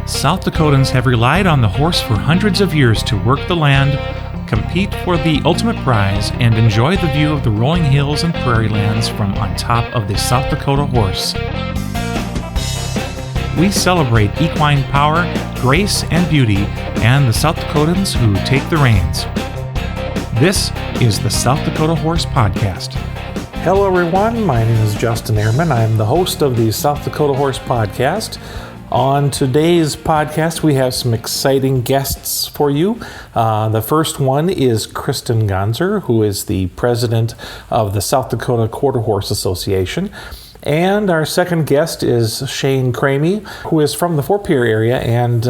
South Dakotans have relied on the horse for hundreds of years to work the land, compete for the ultimate prize, and enjoy the view of the rolling hills and prairie lands from on top of the South Dakota horse. We celebrate equine power, grace, and beauty, and the South Dakotans who take the reins. This is the South Dakota Horse Podcast. Hello everyone, my name is Justin Ehrman. I'm the host of the South Dakota Horse Podcast. On today's podcast, we have some exciting guests for you. The first one is Kristen Gonsoir, who is the president of the South Dakota Quarter Horse Association. And our second guest is Shane Kramme, who is from the Fort Pierre area, and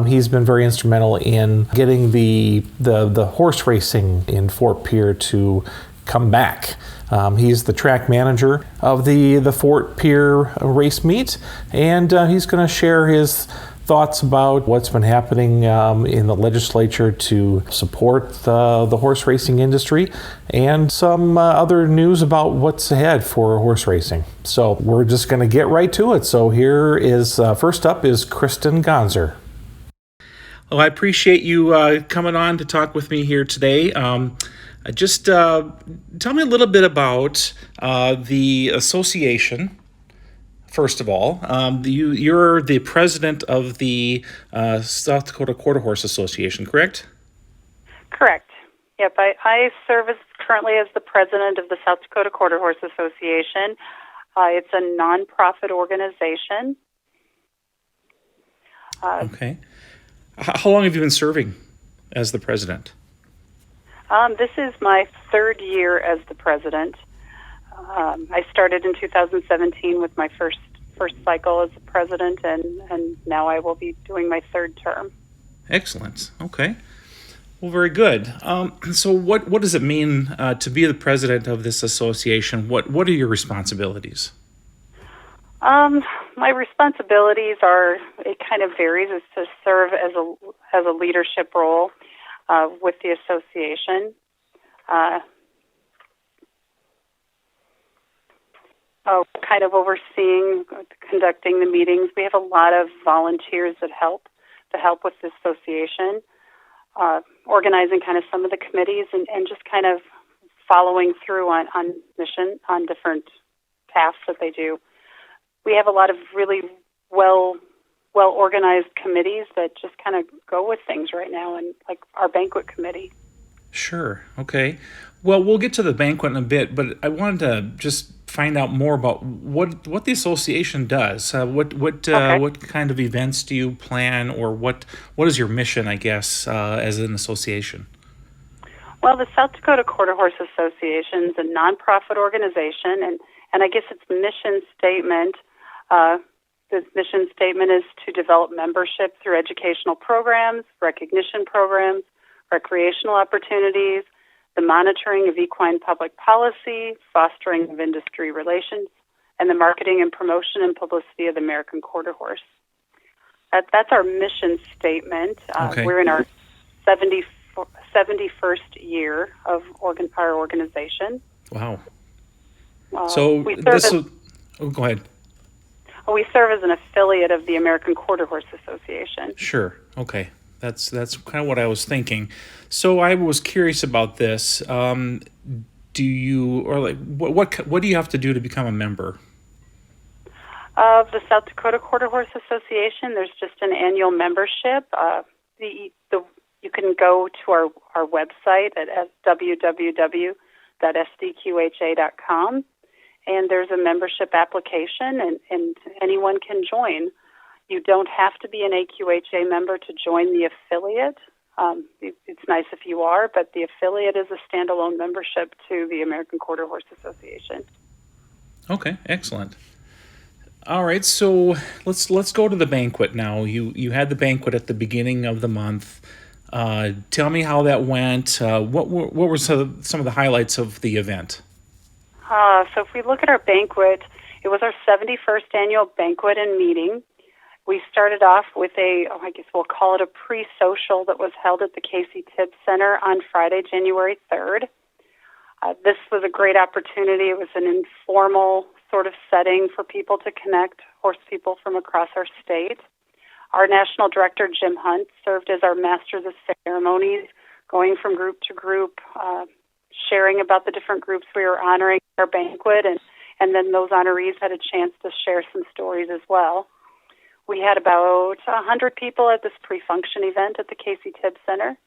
he's been very instrumental in getting the horse racing in Fort Pierre to come back. He's the track manager of the Fort Pierre race meet, and he's going to share his thoughts about what's been happening in the legislature to support the horse racing industry, and some other news about what's ahead for horse racing. So we're just going to get right to it. So here is, first up is Kristen Gonsoir. Well, I appreciate you coming on to talk with me here today. Just tell me a little bit about the association. First of all, you're the president of the South Dakota Quarter Horse Association, correct? Correct. Yep, I serve currently as the president of the South Dakota Quarter Horse Association. It's a nonprofit organization. Okay. How long have you been serving as the president? This is my third year as the president. I started in 2017 with my first cycle as the president, and now I will be doing my third term. Excellent. Okay. Well, very good. So what does it mean to be the president of this association? What are your responsibilities? My responsibilities are, it kind of varies, is to serve as a leadership role with the association. Kind of overseeing, conducting the meetings. We have a lot of volunteers that help with the association, organizing kind of some of the committees and just kind of following through on mission, on different tasks that they do. We have a lot of really well-organized committees that just kind of go with things right now, and like our banquet committee. Sure. Okay. Well, we'll get to the banquet in a bit, but I wanted to just find out more about what the association does. What kind of events do you plan, or what is your mission, I guess, as an association? Well, the South Dakota Quarter Horse Association is a nonprofit organization, and I guess its mission statement. The mission statement is to develop membership through educational programs, recognition programs, recreational opportunities, the monitoring of equine public policy, fostering of industry relations, and the marketing and promotion and publicity of the American quarter horse. That's our mission statement. Okay. We're in our 71st year of our organization. Wow. Go ahead. We serve as an affiliate of the American Quarter Horse Association. Sure. Okay. That's kind of what I was thinking. So I was curious about this. Do you, or like, what do you have to do to become a member of the South Dakota Quarter Horse Association? There's just an annual membership. You can go to our website at www.sdqha.com. And there's a membership application, and anyone can join. You don't have to be an AQHA member to join the affiliate. It's nice if you are, but the affiliate is a standalone membership to the American Quarter Horse Association. Okay, excellent. All right, so let's go to the banquet now. You had the banquet at the beginning of the month. Tell me how that went. What were some of the highlights of the event? So if we look at our banquet, it was our 71st annual banquet and meeting. We started off with I guess we'll call it a pre-social that was held at the Casey Tibbs Center on Friday, January 3rd. This was a great opportunity. It was an informal sort of setting for people to connect horse people from across our state. Our national director, Jim Hunt, served as our master of the ceremonies, going from group to group, sharing about the different groups we were honoring at our banquet, and then those honorees had a chance to share some stories as well. We had about 100 people at this pre-function event at the Casey Tibbs Center.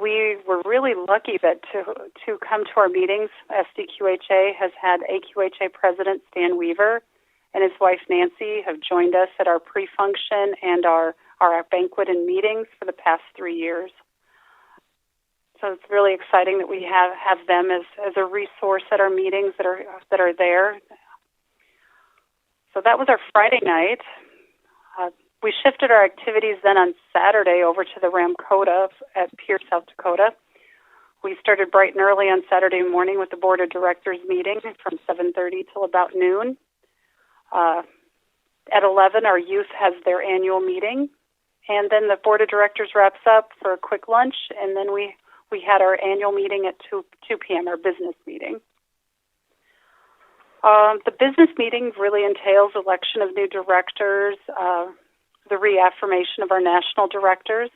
We were really lucky that to come to our meetings, SDQHA has had AQHA President Stan Weaver and his wife Nancy have joined us at our pre-function and our banquet and meetings for the past 3 years. So it's really exciting that we have them as a resource at our meetings that are there. So that was our Friday night. We shifted our activities then on Saturday over to the Ramkota at Pierre, South Dakota. We started bright and early on Saturday morning with the Board of Directors meeting from 7:30 till about noon. At 11, our youth has their annual meeting, and then the Board of Directors wraps up for a quick lunch, and then we had our annual meeting at 2 p.m., our business meeting. The business meeting really entails election of new directors, the reaffirmation of our national directors.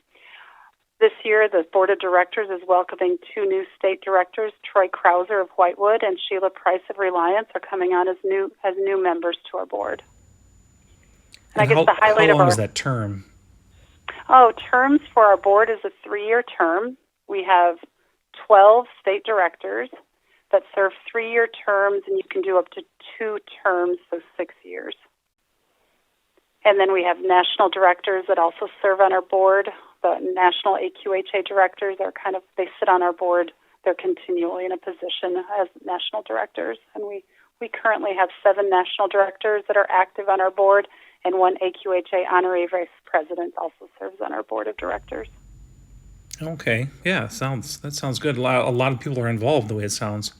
This year, the Board of Directors is welcoming 2 new state directors. Troy Krauser of Whitewood and Sheila Price of Reliance are coming on as new members to our board. And I guess the highlight how long is that term? Terms for our board is a 3-year term. We have 12 state directors that serve 3-year terms, and you can do up to 2 terms, so 6 years. And then we have national directors that also serve on our board. The national AQHA directors they sit on our board. They're continually in a position as national directors. And we currently have 7 national directors that are active on our board, and 1 AQHA honorary vice president also serves on our board of directors. Okay, yeah, that sounds good. A lot of people are involved the way it sounds.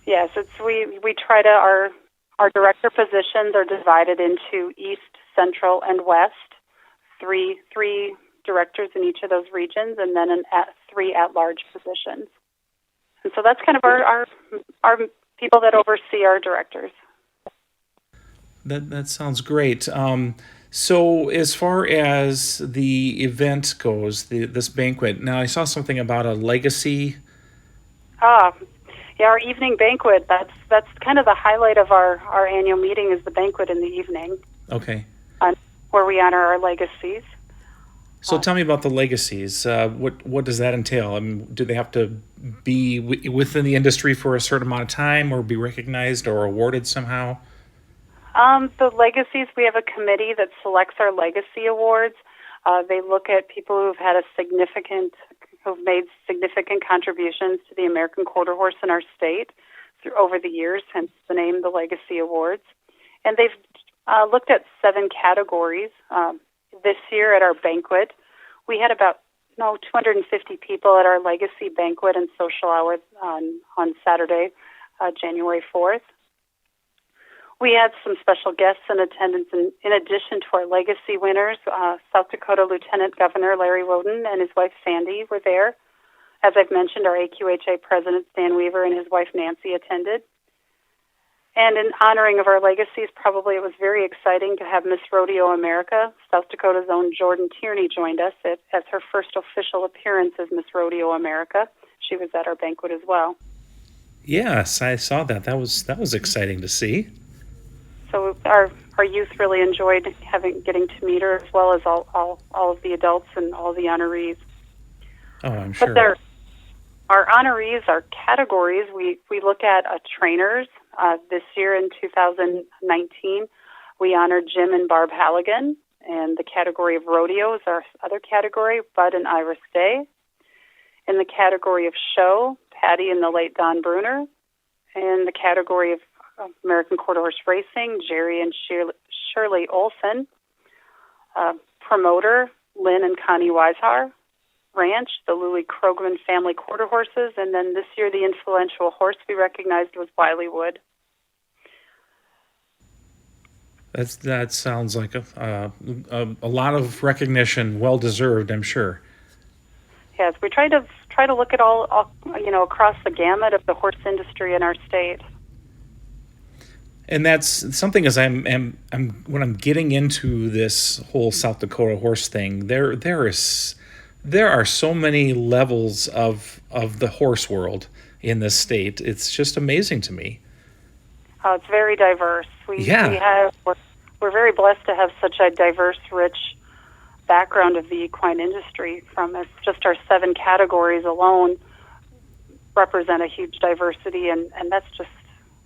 Yes, we try to our director positions are divided into East, Central, and West. Three directors in each of those regions, and then 3 at-large positions. And so that's kind of our people that oversee our directors. That sounds great. So as far as the event goes, this banquet, now I saw something about a legacy. Yeah, our evening banquet, that's kind of the highlight of our annual meeting is the banquet in the evening. Okay. Where we honor our legacies. So tell me about the legacies. What does that entail? I mean, do they have to be within the industry for a certain amount of time or be recognized or awarded somehow? The legacies, we have a committee that selects our legacy awards. They look at people who've made significant contributions to the American Quarter Horse in our state over the years, hence the name, the Legacy Awards. And they've looked at 7 categories. This year at our banquet, we had about 250 people at our legacy banquet and social hour on Saturday, January 4th. We had some special guests in attendance in addition to our legacy winners. South Dakota Lieutenant Governor Larry Woden and his wife Sandy were there. As I've mentioned, our AQHA President Stan Weaver and his wife Nancy attended. And in honoring of our legacies, probably it was very exciting to have Miss Rodeo America. South Dakota's own Jordan Tierney joined us as her first official appearance as Miss Rodeo America. She was at our banquet as well. Yes, I saw that. That was exciting to see. So our youth really enjoyed getting to meet her, as well as all of the adults and all the honorees. Oh, I'm sure. But our honorees, our categories, we look at trainers. This year in 2019, we honored Jim and Barb Halligan, and the category of rodeo is our other category, Bud and Iris Day. In the category of show, Patty and the late Don Bruner. In the category of American Quarter Horse Racing, Jerry and Shirley Olson. Promoter, Lynn and Connie Weishar. Ranch, the Louis Krogman family quarter horses, and then this year the influential horse we recognized was Wiley Wood. That sounds like a lot of recognition, well deserved, I'm sure. Yes, we try to look at all across the gamut of the horse industry in our state. And that's something as I'm when I'm getting into this whole South Dakota horse thing, there are so many levels of the horse world in this state. It's just amazing to me. It's very diverse. Yeah. We're very blessed to have such a diverse, rich background of the equine industry. From just our 7 categories alone represent a huge diversity, and that's just,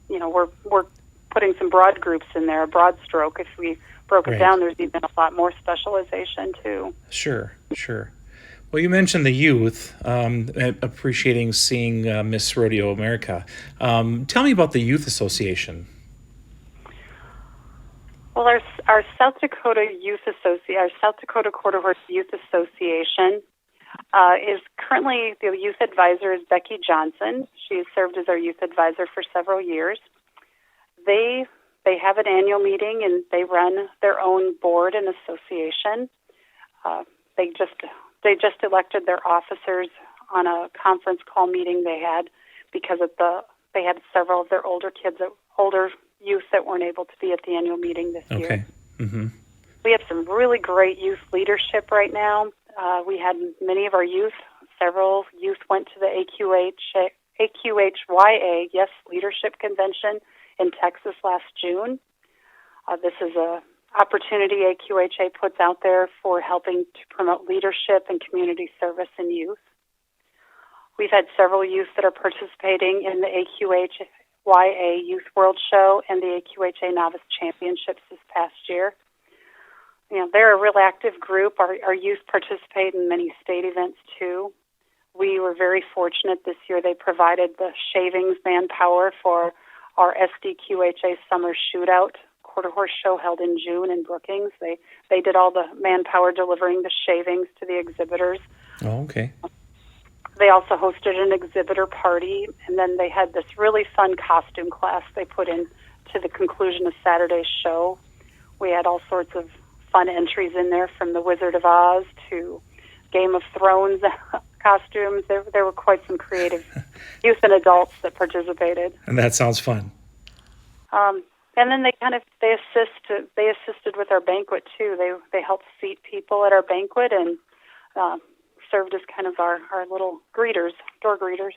we're putting some broad groups in there, a broad stroke. If we broke it Right. down, there's even a lot more specialization too. Sure. Well, you mentioned the youth, appreciating seeing Miss Rodeo America. Tell me about the Youth Association. Well, our South Dakota our South Dakota Quarter Horse Youth Association is currently, the youth advisor is Becky Johnson. She has served as our youth advisor for several years. They have an annual meeting, and they run their own board and association. They just elected their officers on a conference call meeting they had because they had several of their older youth that weren't able to be at the annual meeting this year. Okay. Mm-hmm. We have some really great youth leadership right now. We had many of our youth. Several youth went to the AQHYA Yes Leadership Convention in Texas last June. This is a opportunity AQHA puts out there for helping to promote leadership and community service in youth. We've had several youth that are participating in the AQHYA Youth World Show and the AQHA Novice Championships this past year. They're a real active group. Our youth participate in many state events too. We were very fortunate this year. They provided the shavings manpower for our SDQHA Summer Shootout Quarter Horse Show held in June in Brookings. They did all the manpower delivering the shavings to the exhibitors. Oh, okay. They also hosted an exhibitor party, and then they had this really fun costume class they put in to the conclusion of Saturday's show. We had all sorts of fun entries in there, from The Wizard of Oz to Game of Thrones costumes. There were quite some creative youth and adults that participated. And that sounds fun. And then they assisted with our banquet too. They helped seat people at our banquet and served as kind of our little door greeters.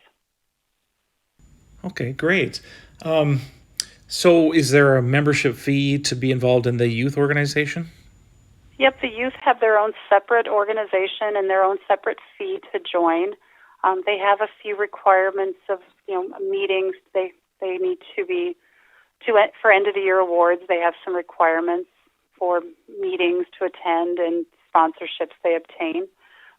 Okay, great. So is there a membership fee to be involved in the youth organization? Yep, the youth have their own separate organization and their own separate fee to join. They have a few requirements of meetings. They need to be for end of the year awards. They have some requirements for meetings to attend and sponsorships they obtain.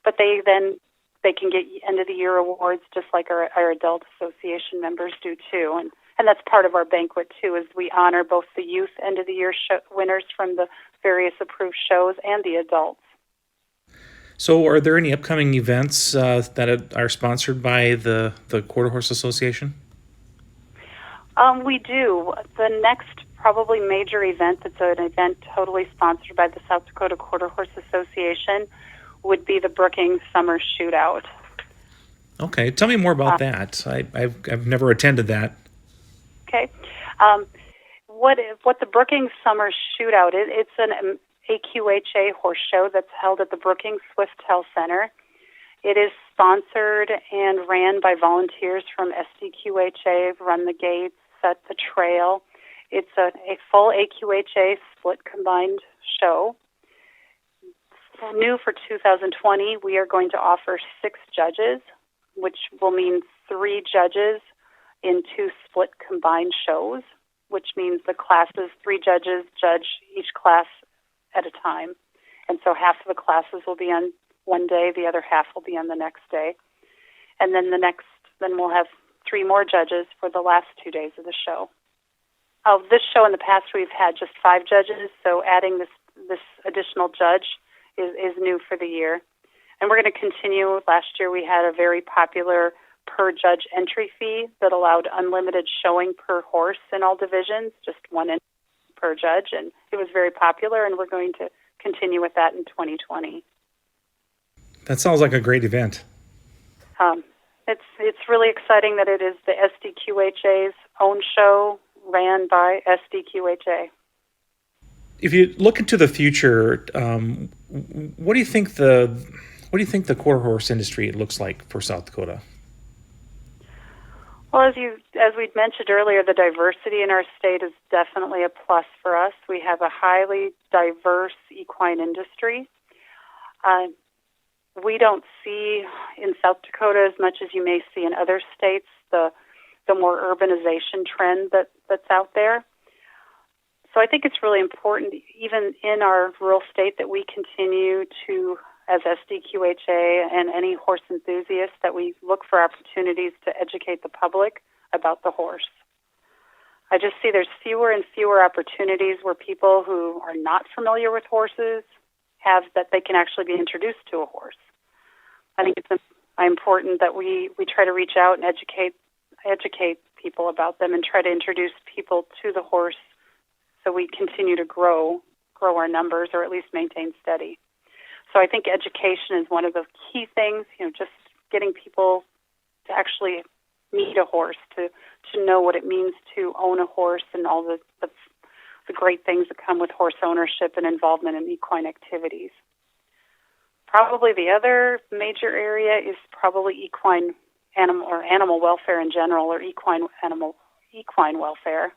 But they can get end of the year awards just like our adult association members do too. And that's part of our banquet too, is we honor both the youth end of the year winners from the various approved shows and the adults. So are there any upcoming events that are sponsored by the Quarter Horse Association? We do. The next probably major event that's an event totally sponsored by the South Dakota Quarter Horse Association would be the Brookings Summer Shootout. Okay, tell me more about that. I've never attended that. Okay. What the Brookings Summer Shootout is, it's an AQHA horse show that's held at the Brookings Swiftel Center. It is sponsored and ran by volunteers from SDQHA, Run the Gates, Set the Trail. It's a full AQHA split combined show. New for 2020, we are going to offer 6 judges, which will mean 3 judges in 2 split combined shows, which means the classes, 3 judges judge each class at a time. And so half of the classes will be on one day, the other half will be on the next day. And then then we'll have 3 more judges for the last 2 days of the show. This show in the past we've had just 5 judges, so adding this additional judge is new for the year. And we're going to continue. Last year we had a very popular per judge entry fee that allowed unlimited showing per horse in all divisions, just 1 entry per judge, and it was very popular, and we're going to continue with that in 2020. That sounds like a great event. It's really exciting that it is the SDQHA's own show. ran by SDQHA. If you look into the future, what do you think the quarter horse industry looks like for South Dakota? Well, as we'd mentioned earlier, the diversity in our state is definitely a plus for us. We have a highly diverse equine industry. We don't see in South Dakota as much as you may see in other states the more urbanization trend that's out there. So I think it's really important, even in our rural state, that we continue to, as SDQHA and any horse enthusiasts, that we look for opportunities to educate the public about the horse. I just see there's fewer and fewer opportunities where people who are not familiar with horses have that they can actually be introduced to a horse. I think it's important that we try to reach out and educate people about them and try to introduce people to the horse so we continue to grow our numbers, or at least maintain steady. So I think education is one of the key things, just getting people to actually meet a horse, to know what it means to own a horse and all the great things that come with horse ownership and involvement in equine activities. Probably the other major area is probably animal welfare in general, or equine welfare.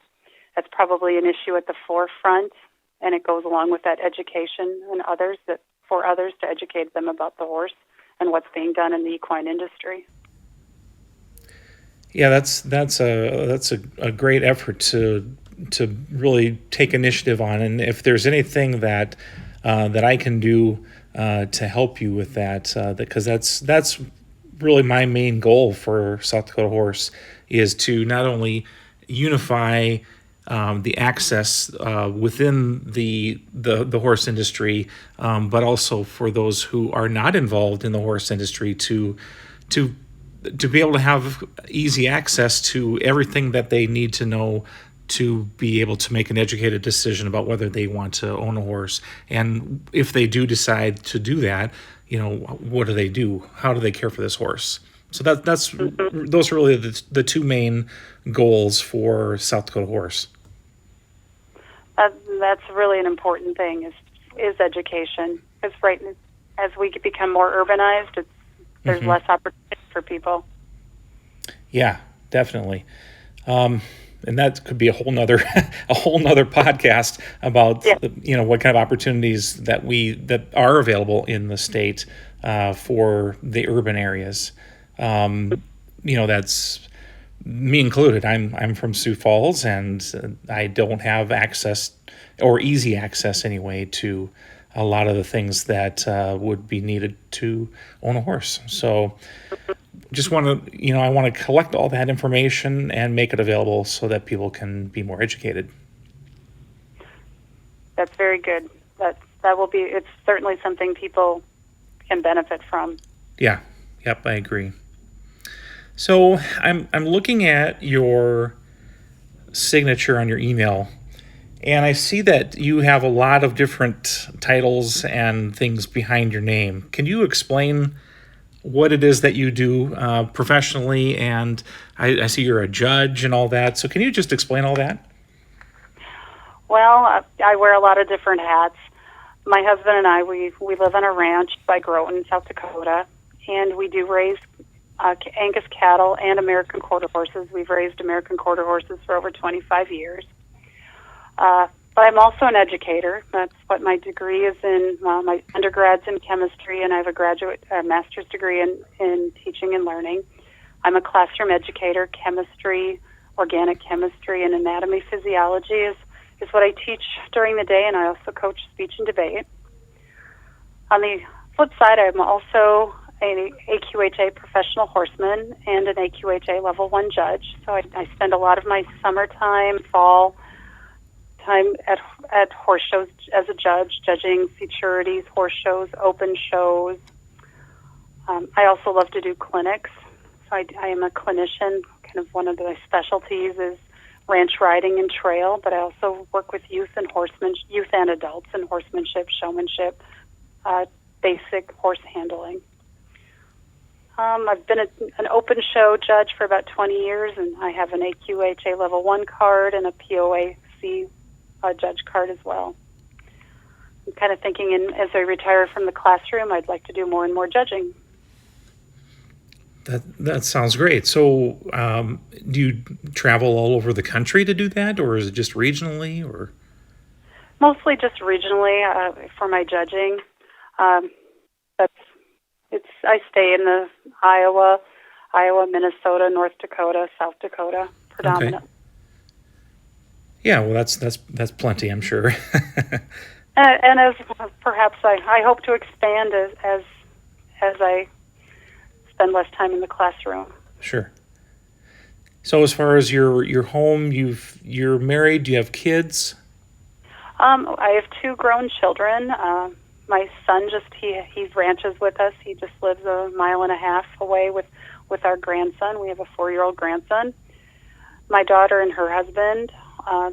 That's probably an issue at the forefront, and it goes along with that education and for others to educate them about the horse and what's being done in the equine industry. Yeah, that's a great effort to really take initiative on, and if there's anything that I can do to help you with that, because that's really my main goal for South Dakota Horse, is to not only unify the access within the horse industry, but also for those who are not involved in the horse industry to be able to have easy access to everything that they need to know to be able to make an educated decision about whether they want to own a horse. And if they do decide to do that, what do they do? How do they care for this horse? So those are really the two main goals for South Dakota Horse. That's really an important thing is education. Because as we become more urbanized, there's less opportunity for people. Yeah, definitely. And that could be a whole nother podcast about what kind of opportunities that are available in the state for the urban areas. That's me included. I'm from Sioux Falls, and I don't have access, or easy access anyway, to a lot of the things that would be needed to own a horse. So just want to, I want to collect all that information and make it available so that people can be more educated. That's very good. It's certainly something people can benefit from. Yeah. Yep, I agree. So I'm looking at your signature on your email, and I see that you have a lot of different titles and things behind your name. Can you explain what it is that you do professionally? And I see you're a judge and all that. So can you just explain all that? Well, I wear a lot of different hats. My husband and I, we live on a ranch by Groton, South Dakota, and we do raise Angus cattle and American quarter horses. We've raised American quarter horses for over 25 years. But I'm also an educator. That's what my degree is in. My undergrad's in chemistry, and I have a master's degree in teaching and learning. I'm a classroom educator. Chemistry, organic chemistry, and anatomy physiology is what I teach during the day, and I also coach speech and debate. On the flip side, I'm also an AQHA professional horseman and an AQHA level 1 judge. So I spend a lot of my summertime, fall time at horse shows as a judge, judging futurities, horse shows, open shows. I also love to do clinics. So I am a clinician. Kind of one of my specialties is ranch riding and trail, but I also work with youth and adults in horsemanship, showmanship, basic horse handling. I've been an open show judge for about 20 years, and I have an AQHA Level 1 card and a POAC judge card as well. I'm kind of thinking as I retire from the classroom, I'd like to do more and more judging. That sounds great. So do you travel all over the country to do that, or is it just regionally? Or Mostly just regionally for my judging. I stay in the Iowa, Minnesota, North Dakota, South Dakota, predominant. Okay. Yeah, well, that's plenty, I'm sure. And as perhaps I hope to expand as I spend less time in the classroom. Sure. So as far as your home, you're married. Do you have kids? I have 2 grown children. My son he ranches with us. He just lives a mile and a half away with our grandson. We have a 4-year-old grandson. My daughter and her husband,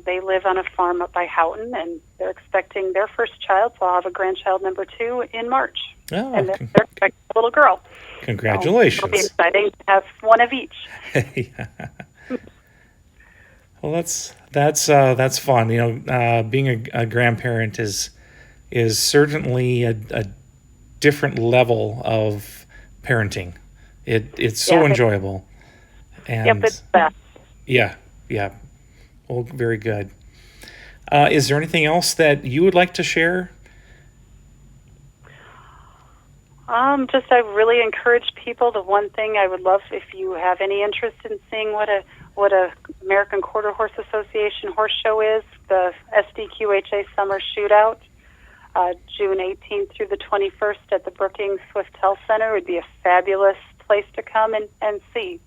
they live on a farm up by Houghton, and they're expecting their first child, so I'll have a grandchild number 2 in March. Oh, and they're expecting a little girl. Congratulations. So it'll be exciting to have one of each. Yeah. Well, that's fun. Being a grandparent is certainly a different level of parenting. It's so enjoyable. And yep, it's best. Yeah. Well, very good. Is there anything else that you would like to share? I really encourage people. The one thing I would love, if you have any interest in seeing what a American Quarter Horse Association horse show is, the SDQHA Summer Shootout, June 18th through the 21st at the Brookings Swift Health Center would be a fabulous place to come and see.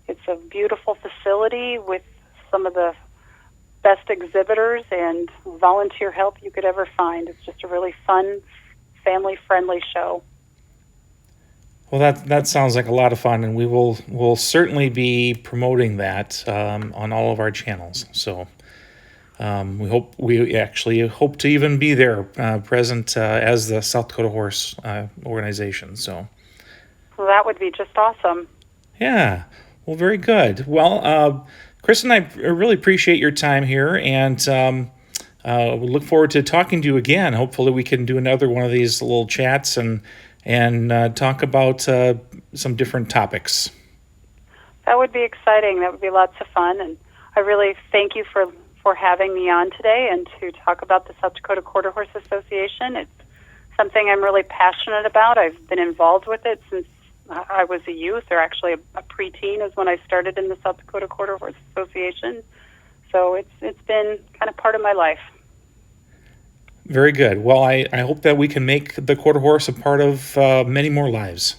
It's a beautiful facility with some of the best exhibitors and volunteer help you could ever find. It's just a really fun, family-friendly show. Well, that sounds like a lot of fun, and we'll certainly be promoting that on all of our channels. So we actually hope to even be there present as the South Dakota Horse organization. So well, that would be just awesome. Yeah. Well, very good. Well, Kristen, I really appreciate your time here, and we look forward to talking to you again. Hopefully, we can do another one of these little chats and talk about some different topics. That would be exciting. That would be lots of fun. And I really thank you for having me on today and to talk about the South Dakota Quarter Horse Association. It's something I'm really passionate about. I've been involved with it since I was a youth, or actually a preteen is when I started in the South Dakota Quarter Horse Association. So it's been kind of part of my life. Very good. Well, I hope that we can make the quarter horse a part of many more lives.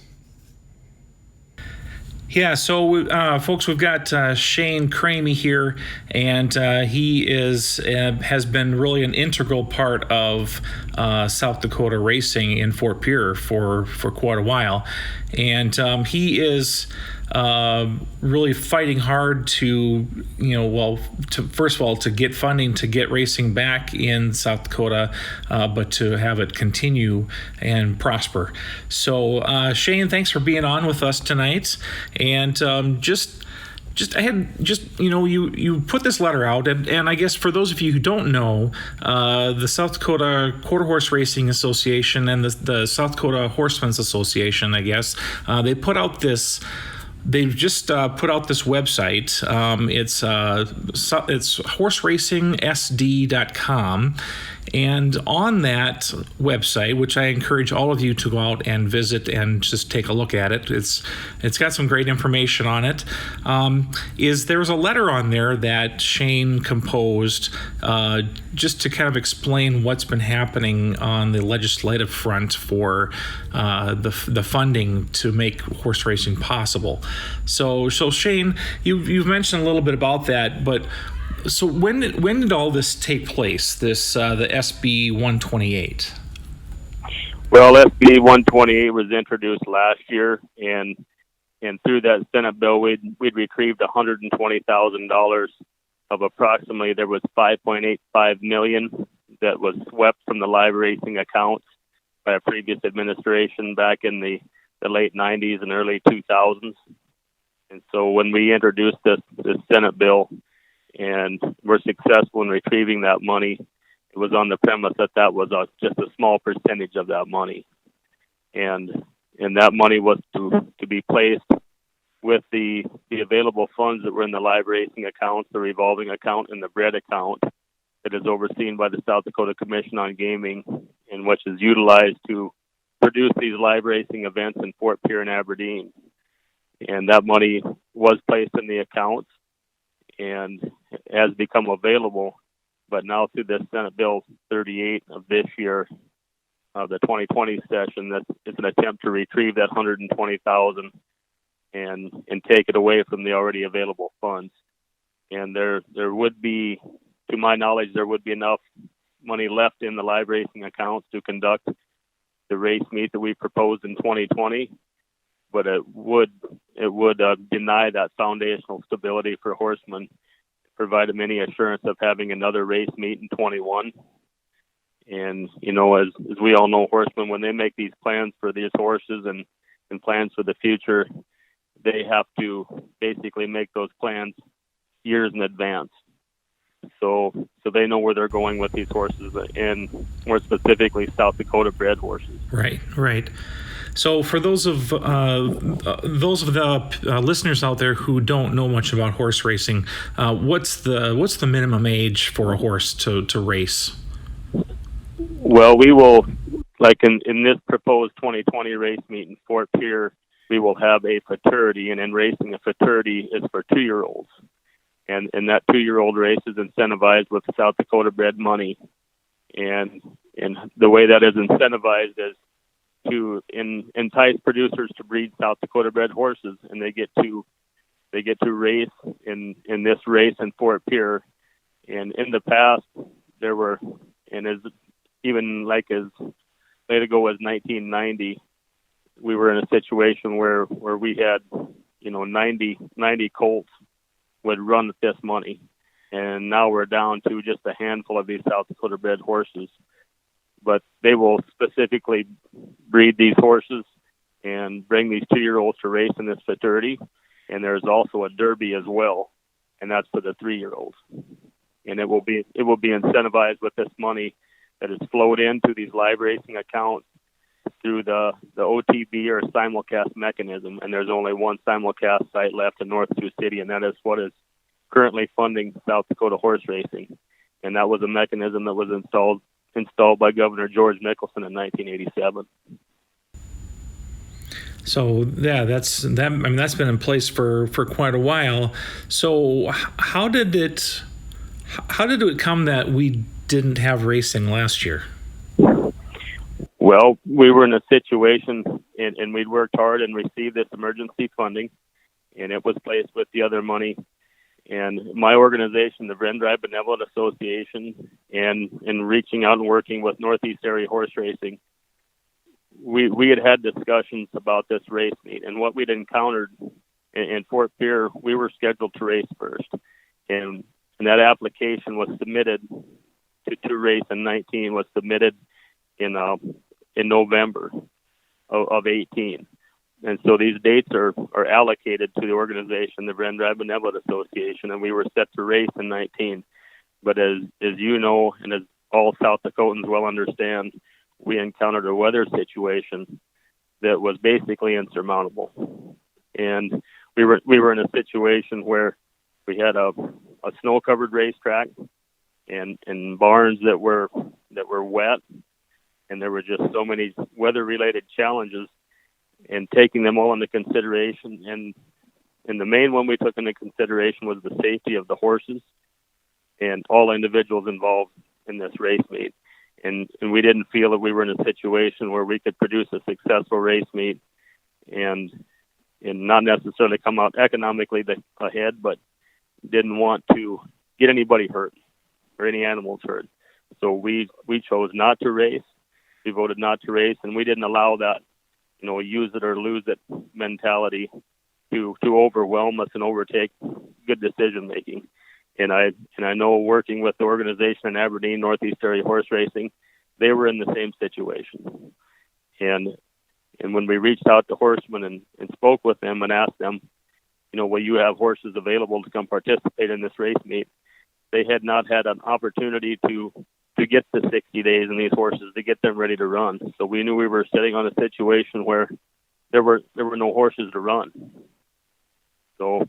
Yeah, so folks, we've got Shane Kramme here, and he has been really an integral part of South Dakota racing in Fort Pierre for quite a while, and he is really fighting hard to first of all to get funding to get racing back in South Dakota, but to have it continue and prosper. So Shane, thanks for being on with us tonight. And you put this letter out, and I guess for those of you who don't know, the South Dakota Quarter Horse Racing Association and the South Dakota Horsemen's Association, I guess, they put out this. They've just put out this website. It's horseracingsd.com. And on that website, which I encourage all of you to go out and visit and just take a look at it, it's got some great information on it. There's a letter on there that Shane composed just to kind of explain what's been happening on the legislative front for the funding to make horse racing possible. So Shane, you've mentioned a little bit about that, but so when did all this take place? This the SB 128. Well, SB 128 was introduced last year, and through that Senate bill, we'd retrieved $120,000 of approximately there was $5.85 million that was swept from the live racing accounts by a previous administration back in the the late 90s and early 2000s. And so when we introduced this Senate bill and were successful in retrieving that money, it was on the premise that was just a small percentage of that money. And that money was to be placed with the available funds that were in the live racing accounts, the revolving account, and the bread account that is overseen by the South Dakota Commission on Gaming, and which is utilized to produce these live racing events in Fort Pierre and Aberdeen. And that money was placed in the accounts and has become available. But now through this Senate Bill 38 of this year, the 2020 session, that it's an attempt to retrieve that $120,000 and take it away from the already available funds. And there would be, to my knowledge, there would be enough money left in the live racing accounts to conduct the race meet that we proposed in 2020, but it would deny that foundational stability for horsemen, provide them any assurance of having another race meet in 21. And, as we all know, horsemen, when they make these plans for these horses and plans for the future, they have to basically make those plans years in advance. So they know where they're going with these horses, and more specifically, South Dakota bred horses. Right. So for those of the listeners out there who don't know much about horse racing, what's the minimum age for a horse to race? Well, we will, like in this proposed 2020 race meet in Fort Pierre, we will have a futurity, and in racing, a futurity is for 2-year-olds. And that 2-year-old race is incentivized with South Dakota bred money. And the way that is incentivized is to entice producers to breed South Dakota bred horses, and they get to race in this race in Fort Pierre. And in the past, there were, and as even like as late ago as 1990, we were in a situation where we had 90 colts would run with this money, and now we're down to just a handful of these South Dakota bred horses. But they will specifically breed these horses and bring these 2-year-olds to race in this futurity. And there's also a derby as well, and that's for the 3-year-olds. And it will be incentivized with this money that is flowed into these live racing accounts through the OTB or simulcast mechanism. And there's only one simulcast site left in North Sioux City, and that is what is currently funding South Dakota horse racing. And that was a mechanism that was installed by Governor George Mickelson in 1987. So yeah, that's been in place for quite a while. So how did it come that we didn't have racing last year? Well, we were in a situation, and we'd worked hard and received this emergency funding, and it was placed with the other money. And my organization, the Vendrai Benevolent Association, and in reaching out and working with Northeast Area Horse Racing, we had discussions about this race meet. And what we'd encountered in Fort Pierre, we were scheduled to race first. And that application was submitted to race in 19, was submitted in November of 18. And so these dates are allocated to the organization, the Vendrai Benevolent Association, and we were set to race in 19. But as you know, and as all South Dakotans well understand, we encountered a weather situation that was basically insurmountable. And we were in a situation where we had a snow-covered racetrack and barns that were wet, and there were just so many weather-related challenges. And taking them all into consideration, and the main one we took into consideration was the safety of the horses and all individuals involved in this race meet. And we didn't feel that we were in a situation where we could produce a successful race meet and not necessarily come out economically ahead, but didn't want to get anybody hurt or any animals hurt. So we chose not to race. We voted not to race, and we didn't allow that use it or lose it mentality to overwhelm us and overtake good decision making. And I know, working with the organization in Aberdeen, Northeast Area Horse Racing, they were in the same situation. And And when we reached out to horsemen and spoke with them and asked them, will you have horses available to come participate in this race meet? They had not had an opportunity to get the 60 days in these horses to get them ready to run. So we knew we were sitting on a situation where there were no horses to run. So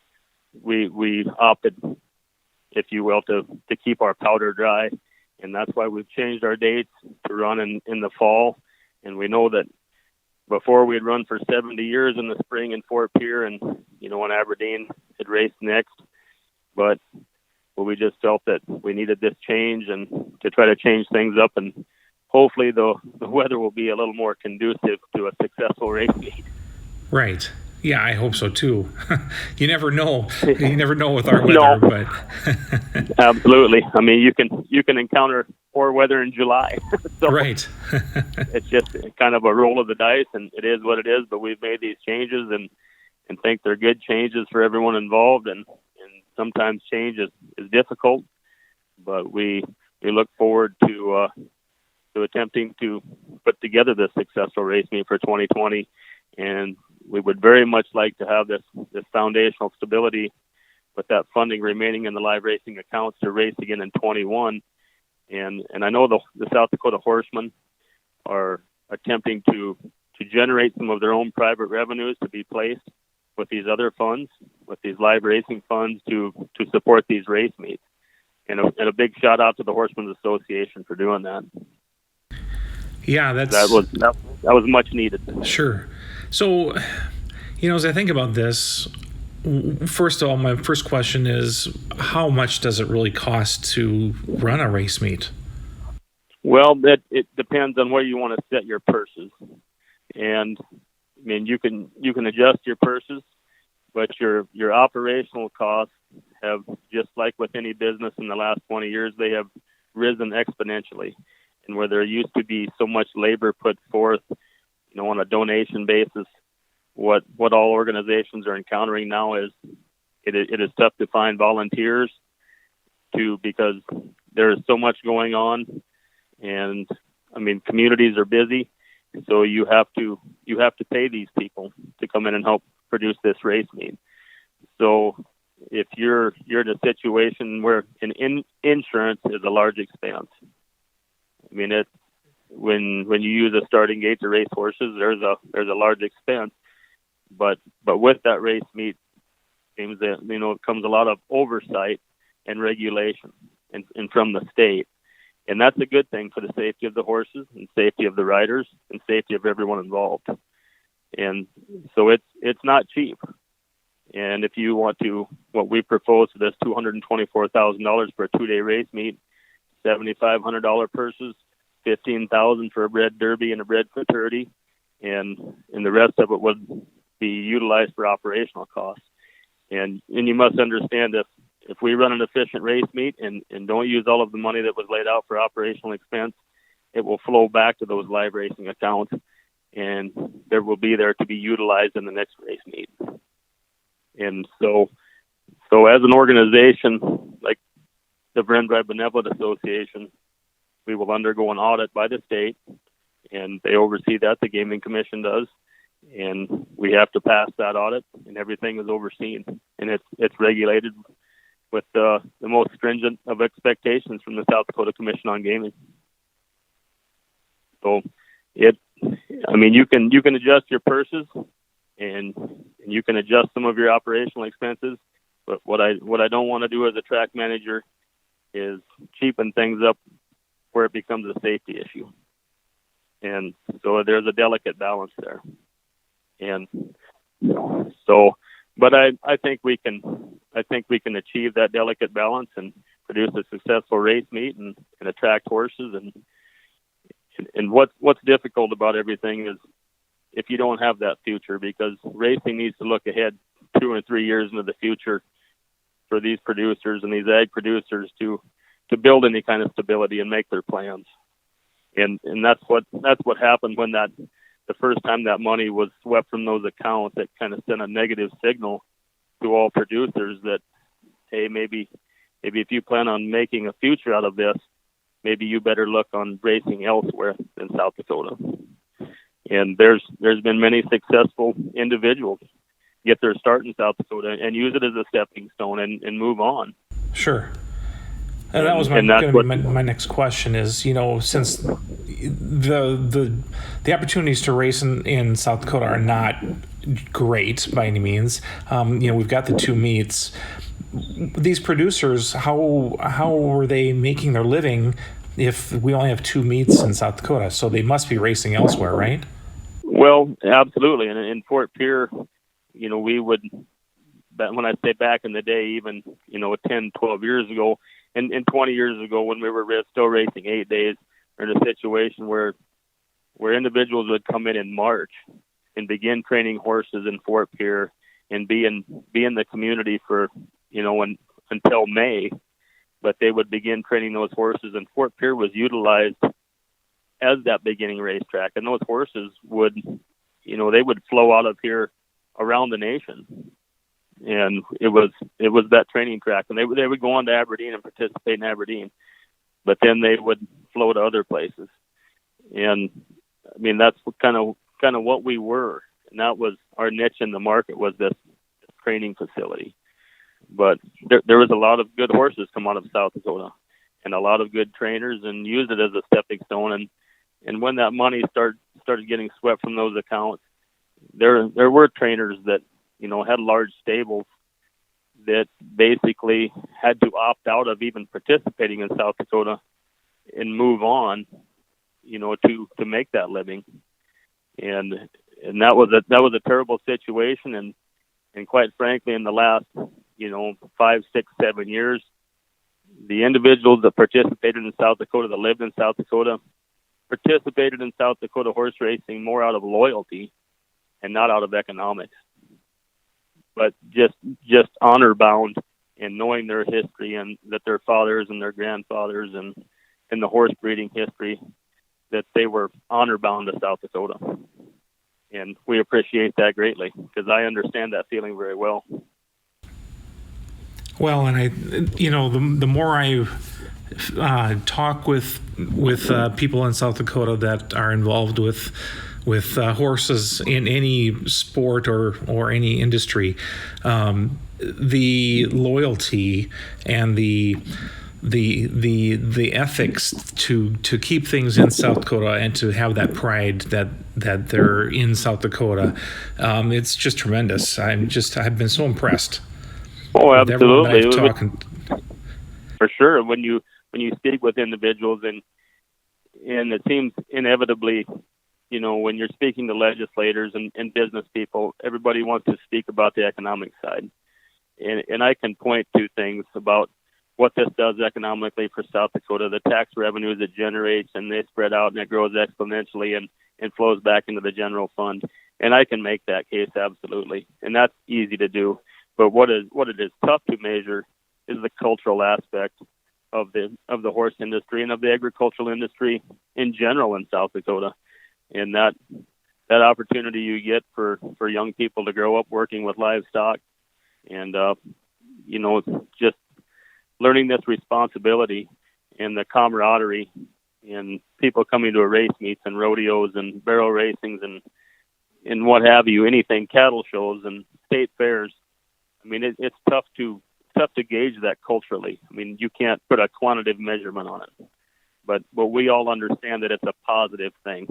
we opted, if you will, to keep our powder dry, and that's why we've changed our dates to run in the fall. And we know that before we'd run for 70 years in the spring in Fort Pierre, and in Aberdeen had raced next, but we just felt that we needed this change and to try to change things up, and hopefully the weather will be a little more conducive to a successful race meet. Right. Yeah, I hope so too. You never know. You never know with our weather, but absolutely. I mean, you can encounter poor weather in July. So right. It's just kind of a roll of the dice, and it is what it is. But we've made these changes and think they're good changes for everyone involved. And sometimes change is difficult, but we look forward to attempting to put together this successful race meet for 2020. And we would very much like to have this foundational stability with that funding remaining in the live racing accounts to race again in 21. And I know the South Dakota horsemen are attempting to generate some of their own private revenues to be placed with these other funds, with these live racing funds to support these race meets. And a big shout out to the Horsemen's Association for doing that. Yeah, that was much needed. Sure. So, as I think about this, first of all, my first question is, how much does it really cost to run a race meet? Well, it depends on where you want to set your purses. And I mean, you can adjust your purses, but your operational costs have, just like with any business in the last 20 years, they have risen exponentially. And where there used to be so much labor put forth, on a donation basis, what all organizations are encountering now is it is tough to find volunteers because there is so much going on, and I mean, communities are busy, so you have to pay these people to come in and help produce this race meet. So if you're in a situation where insurance is a large expense, I mean, it's when you use a starting gate to race horses, there's a large expense, but with that race meet, seems that it comes a lot of oversight and regulation and from the state, and that's a good thing for the safety of the horses and safety of the riders and safety of everyone involved. And so it's not cheap. And if you want to, what we propose for this $224,000 for a 2-day race meet, $7,500 purses, $15,000 for a bred derby and a bred for 30, and the rest of it would be utilized for operational costs. And you must understand, if we run an efficient race meet and don't use all of the money that was laid out for operational expense, it will flow back to those live racing accounts, and there will be there to be utilized in the next race meet. And so as an organization like the Bren-Bred Benevolent Association, we will undergo an audit by the state, and they oversee that. The Gaming Commission does, and we have to pass that audit, and everything is overseen, and it's regulated with the most stringent of expectations from the South Dakota Commission on Gaming. So you can adjust your purses, and you can adjust some of your operational expenses, but what I don't want to do as a track manager is cheapen things up where it becomes a safety issue. And so there's a delicate balance there. And so, but I think we can achieve that delicate balance and produce a successful race meet and attract horses. And what's difficult about everything is if you don't have that future, because racing needs to look ahead 2 or 3 years into the future for these producers and these ag producers to build any kind of stability and make their plans. And that's what happened when the first time that money was swept from those accounts. It kind of sent a negative signal to all producers that, hey, maybe if you plan on making a future out of this, maybe you better look on racing elsewhere than South Dakota. And there's been many successful individuals get their start in South Dakota and use it as a stepping stone and move on. Sure. And that was going to be my next question is, since the opportunities to race in South Dakota are not great by any means. We've got the 2 meets. These producers, how are they making their living if we only have 2 meets in South Dakota? So they must be racing elsewhere, right? Well, absolutely. And in Fort Pierre, we would, when I say back in the day, even, 10, 12 years ago, and 20 years ago when we were still racing 8 days, we're in a situation where individuals would come in March and begin training horses in Fort Pierre and be in the community for, until May, but they would begin training those horses, and Fort Pierre was utilized as that beginning racetrack, and those horses would, they would flow out of here around the nation. And it was that training track, and they would go on to Aberdeen and participate in Aberdeen, but then they would flow to other places. And I mean, that's kind of what we were, and that was our niche in the market, was this training facility. But there was a lot of good horses come out of South Dakota, and a lot of good trainers, and used it as a stepping stone. And when that money started getting swept from those accounts, there were trainers that had large stables that basically had to opt out of even participating in South Dakota and move on, to make that living. And that was a terrible situation. And quite frankly, in the last, 5, 6, 7 years, the individuals that participated in South Dakota, that lived in South Dakota, participated in South Dakota horse racing more out of loyalty and not out of economics, but just honor bound and knowing their history, and that their fathers and their grandfathers and the horse breeding history, that they were honor bound to South Dakota. And we appreciate that greatly, because I understand that feeling very well. Well, and the more I talk with people in South Dakota that are involved with horses in any sport or any industry, the loyalty and the ethics to keep things in South Dakota and to have that pride that they're in South Dakota, it's just tremendous. I've been so impressed. Oh, absolutely. For sure. When you speak with individuals, and it seems inevitably, when you're speaking to legislators and business people, everybody wants to speak about the economic side. And I can point to things about what this does economically for South Dakota, the tax revenues it generates, and they spread out and it grows exponentially and flows back into the general fund. And I can make that case, absolutely. And that's easy to do. But what it is tough to measure is the cultural aspect of the horse industry and of the agricultural industry in general in South Dakota. And that opportunity you get for young people to grow up working with livestock, and just learning this responsibility and the camaraderie, and people coming to a race meets and rodeos and barrel racings and what have you, anything, cattle shows and state fairs. I mean, it's tough to gauge that culturally. I mean, you can't put a quantitative measurement on it, but we all understand that it's a positive thing,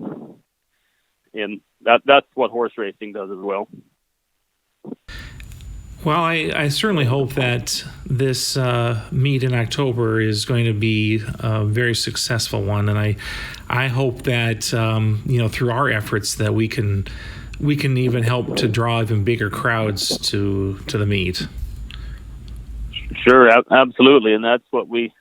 and that's what horse racing does as well. Well, I certainly hope that this meet in October is going to be a very successful one, and I hope that through our efforts that we can even help to draw even bigger crowds to the meet. Sure, absolutely, and that's what we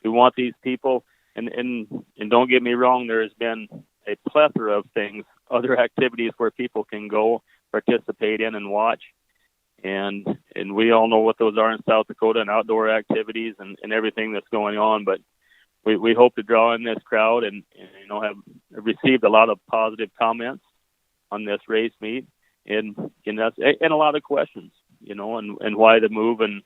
want these people, and don't get me wrong, there has been a plethora of things, other activities where people can go participate in and watch, and we all know what those are in South Dakota, and outdoor activities and everything that's going on. But we hope to draw in this crowd and have received a lot of positive comments on this race meet, and a lot of questions, and why the move and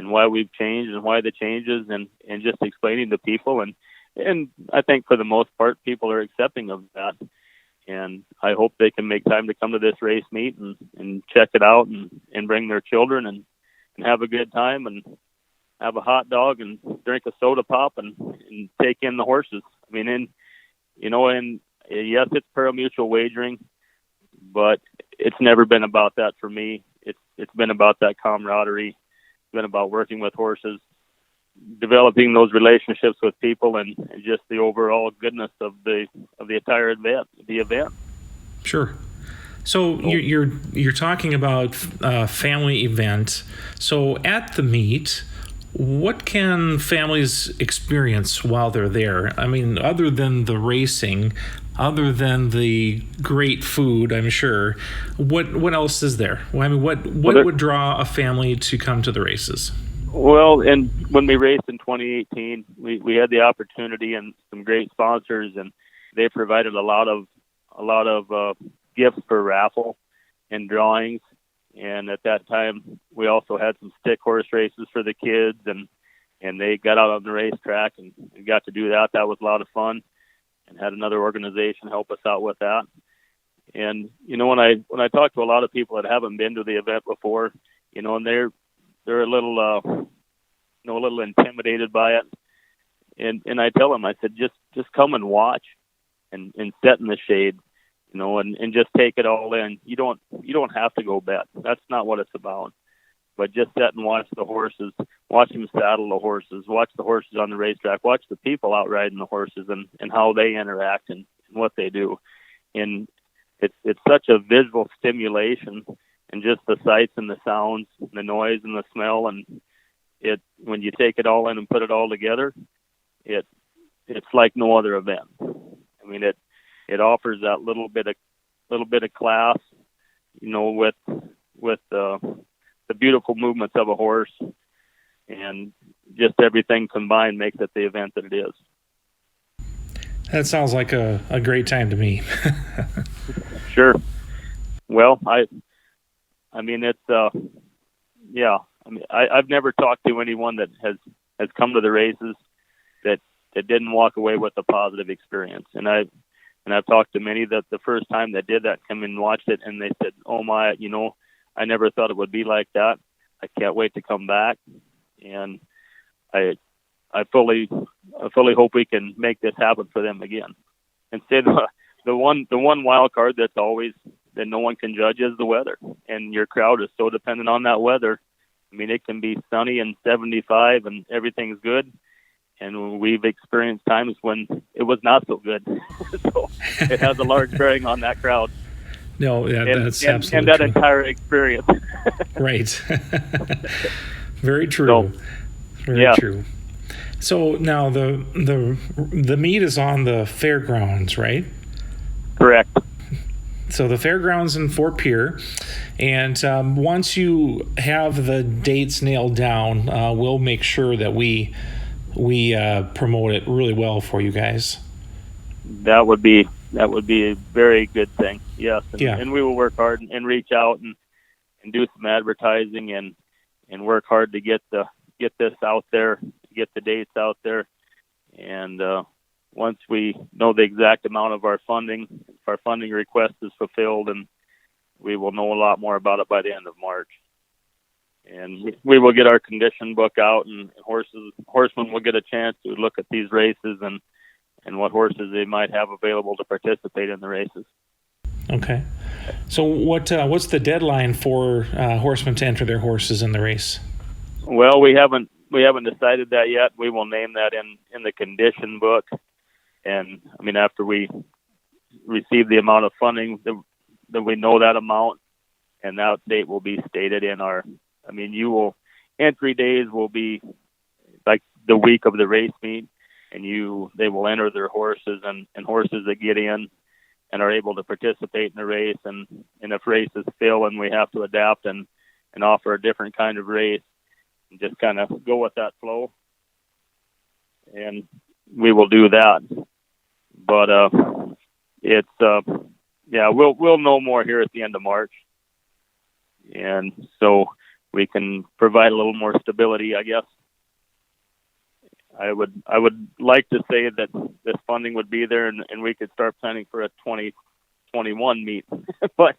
why we've changed and why the changes, and just explaining to people, and and I think for the most part, people are accepting of that. And I hope they can make time to come to this race meet and check it out and bring their children and have a good time and have a hot dog and drink a soda pop and take in the horses. I mean, and yes, it's pari-mutuel wagering, but it's never been about that for me. It's been about that camaraderie. It's been about working with horses, developing those relationships with people, and just the overall goodness of the entire event. Sure. So you're talking about a family event. So at the meet, what can families experience while they're there? I mean, other than the racing, other than the great food, I'm sure, what else is there? I mean, what would draw a family to come to the races? Well, and when we raced in 2018, we had the opportunity and some great sponsors, and they provided a lot of gifts for raffle and drawings. And at that time, we also had some stick horse races for the kids, and they got out on the racetrack and got to do that. That was a lot of fun, and had another organization help us out with that. And when I talk to a lot of people that haven't been to the event before, and they're a little a little intimidated by it, and I tell them, I said, just come and watch and sit in the shade, and just take it all in. You don't have to go bet. That's not what it's about. But just sit and watch the horses, watch them saddle the horses, watch the horses on the racetrack, watch the people out riding the horses and how they interact and what they do. And it's such a visual stimulation, and just the sights and the sounds, and the noise and the smell, and when you take it all in and put it all together, it's like no other event. I mean, it offers that little bit of class, with the beautiful movements of a horse, and just everything combined makes it the event that it is. That sounds like a great time to me. Sure. Well, I mean, it's yeah. I mean, I've never talked to anyone that has come to the races that didn't walk away with a positive experience. And I've talked to many that the first time that did that come and watched it, and they said, "Oh my, I never thought it would be like that. I can't wait to come back." And I fully hope we can make this happen for them again. And say the one wild card that no one can judge is the weather, and your crowd is so dependent on that weather. I mean, it can be sunny and 75 and everything's good, and we've experienced times when it was not so good. So it has a large bearing on that crowd. No, yeah, that's absolutely and that true. entire experience. Right. Very true. Very true. So now the meet is on the fairgrounds, right? Correct. So the fairgrounds in Fort Pierre, and once you have the dates nailed down, we'll make sure that we promote it really well for you guys. That would be a very good thing. Yes, and we will work hard and reach out and do some advertising and work hard to get this out there, get the dates out there, and once we know the exact amount of our funding, if our funding request is fulfilled, and we will know a lot more about it by the end of March. And we will get our condition book out, and horsemen will get a chance to look at these races and what horses they might have available to participate in the races. Okay. So what's the deadline for horsemen to enter their horses in the race? Well, we haven't decided that yet. We will name that in the condition book. And I mean, after we receive the amount of funding that we know that amount, and that date will be stated in our, I mean, entry days will be like the week of the race meet, and they will enter their horses, and horses that get in and are able to participate in the race, and if races fail and we have to adapt and offer a different kind of race, and just kind of go with that flow, and we will do that. But we'll know more here at the end of March, and so we can provide a little more stability, I guess. I would like to say that this funding would be there and we could start planning for a 2021 meet, but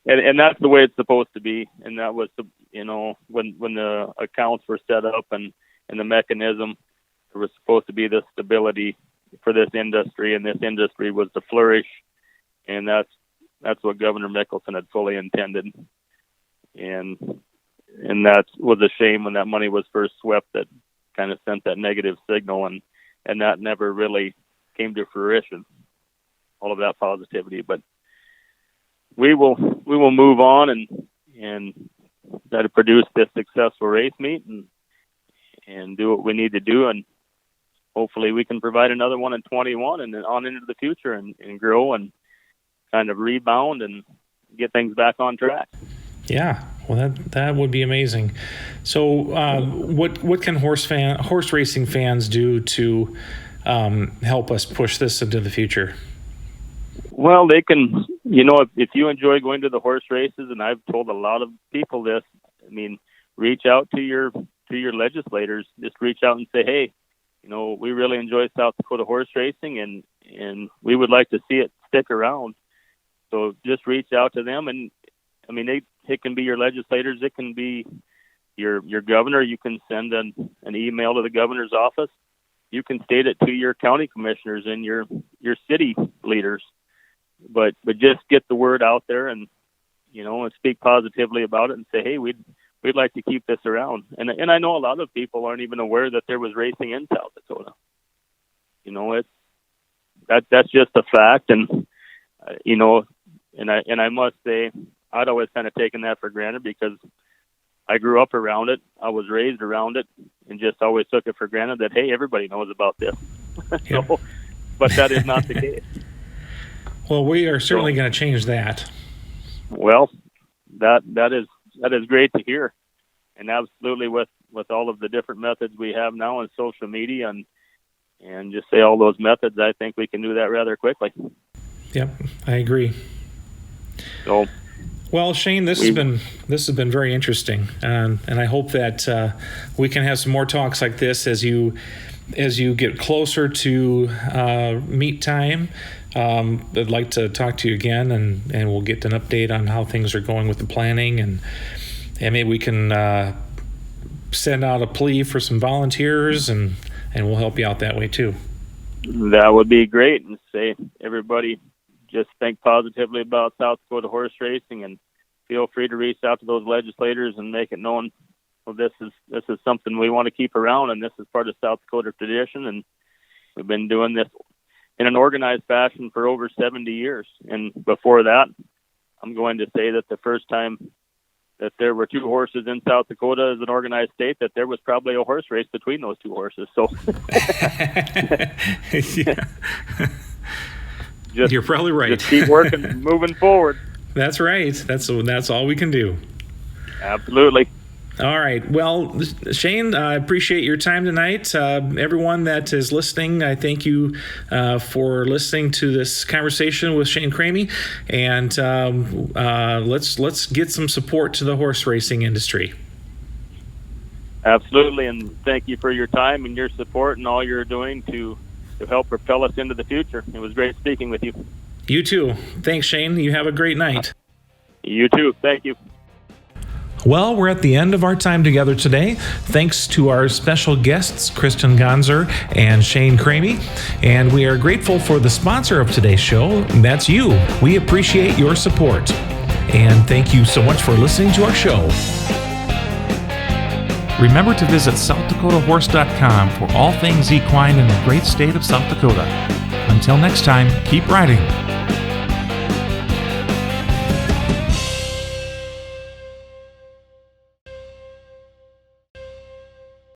and that's the way it's supposed to be. And that was, when the accounts were set up and the mechanism, there was supposed to be this stability for this industry, and this industry was to flourish. And that's what Governor Mickelson had fully intended. And that was a shame when that money was first swept. That kind of sent that negative signal, and that never really came to fruition, all of that positivity. But we will move on and try to produce this successful race meet and do what we need to do, and hopefully we can provide another one in 21 and then on into the future and grow and kind of rebound and get things back on track. Yeah, well, that would be amazing. So, what can horse racing fans do to help us push this into the future? Well, they can, if you enjoy going to the horse races, and I've told a lot of people this, I mean, reach out to your legislators. Just reach out and say, hey, we really enjoy South Dakota horse racing, and we would like to see it stick around. So just reach out to them, and I mean, it can be your legislators, it can be your governor. You can send an email to the governor's office. You can state it to your county commissioners and your city leaders. But just get the word out there and speak positively about it and say, hey, we'd like to keep this around. And I know a lot of people aren't even aware that there was racing in South Dakota. That's just a fact. And and I must say, I'd always kind of taken that for granted because I grew up around it. I was raised around it and just always took it for granted that, hey, everybody knows about this. Yep. But that is not the case. Well, we are certainly going to change that. Well, that is great to hear. And absolutely with all of the different methods we have now in social media and just say all those methods, I think we can do that rather quickly. Yep, I agree. So, well, Shane, this has been very interesting, and I hope that we can have some more talks like this as you get closer to meet time. I'd like to talk to you again, and we'll get an update on how things are going with the planning, and maybe we can send out a plea for some volunteers, and we'll help you out that way too. That would be great, and say everybody just think positively about South Dakota horse racing, and feel free to reach out to those legislators and make it known, well, this is something we want to keep around, and this is part of South Dakota tradition, and we've been doing this in an organized fashion for over 70 years. And before that, I'm going to say that the first time that there were two horses in South Dakota as an organized state, that there was probably a horse race between those two horses. So you're probably right. Just keep working, moving forward. That's right. That's all we can do. Absolutely. All right. Well, Shane, I appreciate your time tonight. Everyone that is listening, I thank you for listening to this conversation with Shane Kramme. And let's get some support to the horse racing industry. Absolutely. And thank you for your time and your support and all you're doing to help propel us into the future. It was great speaking with you. You too. Thanks, Shane. You have a great night. You too. Thank you. Well, we're at the end of our time together today. Thanks to our special guests, Kristen Gonsoir and Shane Kramme. And we are grateful for the sponsor of today's show. And that's you. We appreciate your support. And thank you so much for listening to our show. Remember to visit SouthDakotaHorse.com for all things equine in the great state of South Dakota. Until next time, keep riding.